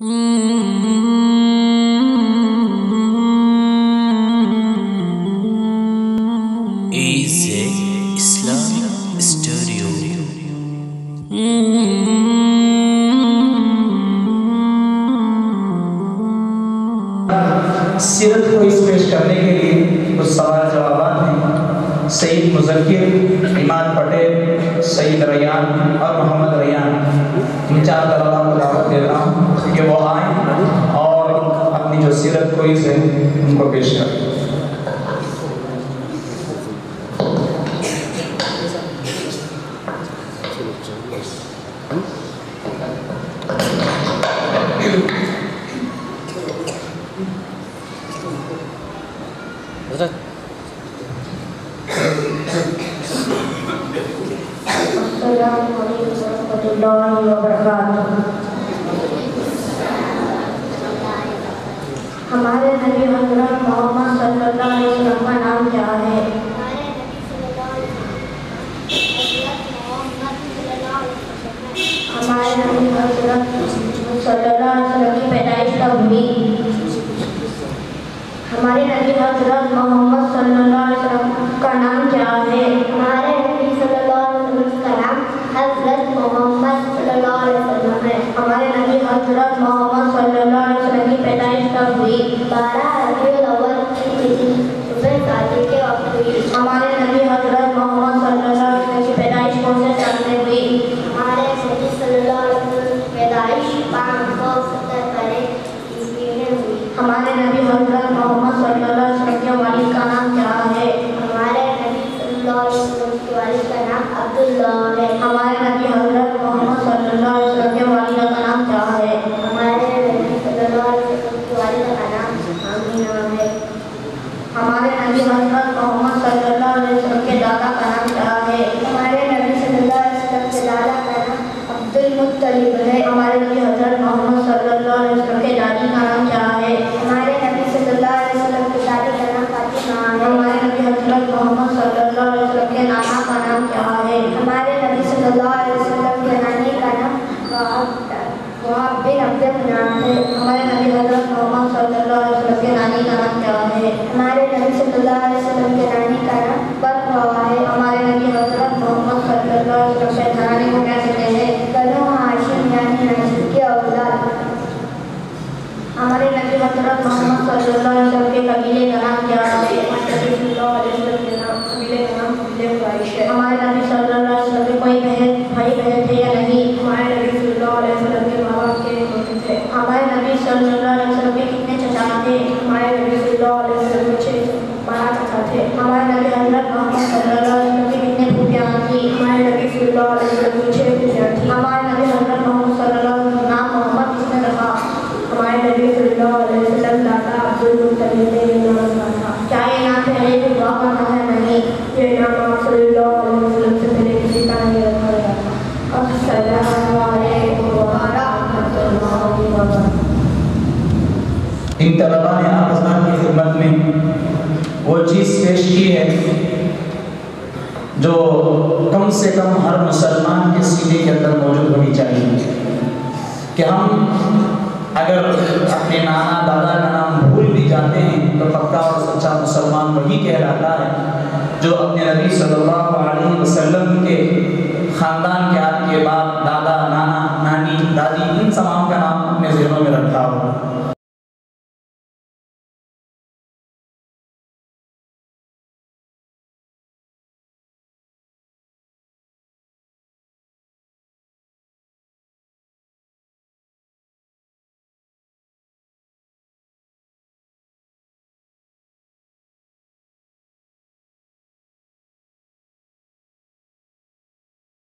Easy Islam Studio. سیرت کو اس پیش کرنے کے لیے کچھ سوال جوابات ہیں۔ سید مذکر، عماد پٹیل، سید ریان اور محمد ریان، ان چار طلباء کو دعوت دے رہا ہوں کہ وہ آئیں اور اپنی جو سیرت کوئز ہے ان کو پیش کریں۔ السلام علیکم ورحمۃ اللہ وبرکاتہ۔ ہمارے نبی حضرت محمد صلی اللہ علیہ وسلم کا نام کیا ہے؟ ہمارے نبی حضرت صلی اللہ علیہ وسلم کی پیدائش کب ہوئی؟ ہمارے نبی حضرت محمد صلی اللہ علیہ وسلم کا نام کیا ہے؟ ہمارے نبی صلی اللہ علیہ وسلم کا نام حضرت محمد صلی اللہ علیہ وسلم ہے۔ ہمارے نبی حضرت محمد صلی اللہ علیہ وسلم کی پیدائش کب ہوئی؟ 12 ربیع الاول صبح فجر کے وقت ہوئی۔ ہمارے نبی حضرت محمد صلی اللہ علیہ وسلم کی پیدائش کون سے سال میں ہوئی؟ ہمارے نبی صلی اللہ علیہ وسلم کی پیدائش 570 عیسوی میں ہوئی۔ ہمارے نبی حضرت محمد صلی اللہ علیہ وسلم کے والد کا نام کیا ہے؟ ہمارے نبی صلی اللہ علیہ وسلم کے والد کا نام عبداللہ ہے۔ ہمارے نبی حضرت محمد صلی اللہ علیہ وسلم کے والدہ کا نام کیا ہے؟ ہمارے نبی صلی اللہ علیہ وسلم کی والدہ کا نام آمینہ ہے۔ ہمارے نبی حضرت محمد صلی اللہ علیہ وسلم کے دادا کا نام کیا ہے؟ ہمارے نبی صلی اللہ علیہ وسلم کے دادا کا نام عبدالمطلب ہے۔ ہمارے نبی حضرت محمد صلی اللہ علیہ وسلم کے دادی کا نام کیا ہے؟ ہمارے نبی صلی اللہ علیہ وسلم کی دادی کا نام فاطمہ ہے۔ ہمارے نبی حضرت محمد صلی اللہ علیہ وسلم کے نانا کا نام کیا ہے؟ ہمارے نبی صلی اللہ علیہ وسلم کے نانی کا نام وہاب بن عبد مناف ہے۔ ہمارے نبی حضرت محمد صلی اللہ علیہ وسلم کے نانی کا نام کیا ہے؟ ہمارے نبی صلی اللہ علیہ وسلم کے نانی کا نام برقوا ہے۔ ہمارے نبی حضرت محمد صلی اللہ علیہ وسلم کے گھرانے کو کیا کہتے ہیں؟ بنو ہاشم یعنی ہاشم کے اولاد۔ ہمارے نبی حضرت محمد صلی اللہ علیہ وسلم کے قبیلے کا نام کیا ہے؟ ہمارے نبی صلی اللہ علیہ وسلم کے قبیلے کا نام قبیلہ قریش ہے۔ ہمارے نبی صلی اللہ علیہ وسلم کے کوئی بھائی بہن تھے یا نہیں؟ ہمارے نبی صلی اللہ علیہ وسلم کے ماں باپ کے ہوتے تھے۔ ہمارے نبی صلی اللہ علیہ وسلم کے کتنے چچا تھے؟ ہمارے نبی صلی اللہ علیہ وسلم کے 12 چچا تھے۔ ہمارے نبی حضرت محمد صلی اللہ علیہ وسلم کے کتنے پھوپھیاں تھیں؟ ہمارے نبی صلی اللہ علیہ وسلم کی 6 پھوپھیاں تھیں۔ ہمارے نبی حضرت محمد صلی اللہ علیہ وسلم نام محمد کس نے رکھا؟ ہمارے نبی صلی اللہ علیہ وسلم دادا عبدالمطلب نے یہ نام رکھا تھا۔ کیا یہ نام پہلے سے ہوا کرنا ہے؟ نہیں، یہ نام آپ صلی اللہ علیہ وسلم سے پہلے کسی کا نہیں رکھا گیا تھا۔ السلام علیکم ورحمۃ اللہ وبرکاتہ۔ ان طلباء نے آپ حضرات کی خدمت میں وہ چیز پیش کی ہے جو کم سے کم ہر مسلمان کے سینے کے اندر موجود ہونی چاہیے کہ ہم اگر اپنے نانا دادا کا نام بھول بھی جاتے ہیں تو پکا اور سچا مسلمان وہی کہلاتا ہے جو اپنے نبی صلی اللہ علیہ وسلم کے خاندان کے آپ کے باپ، دادا، نانا، نانی، دادی، ان تمام کا نام اپنے ذہنوں میں رکھا ہو۔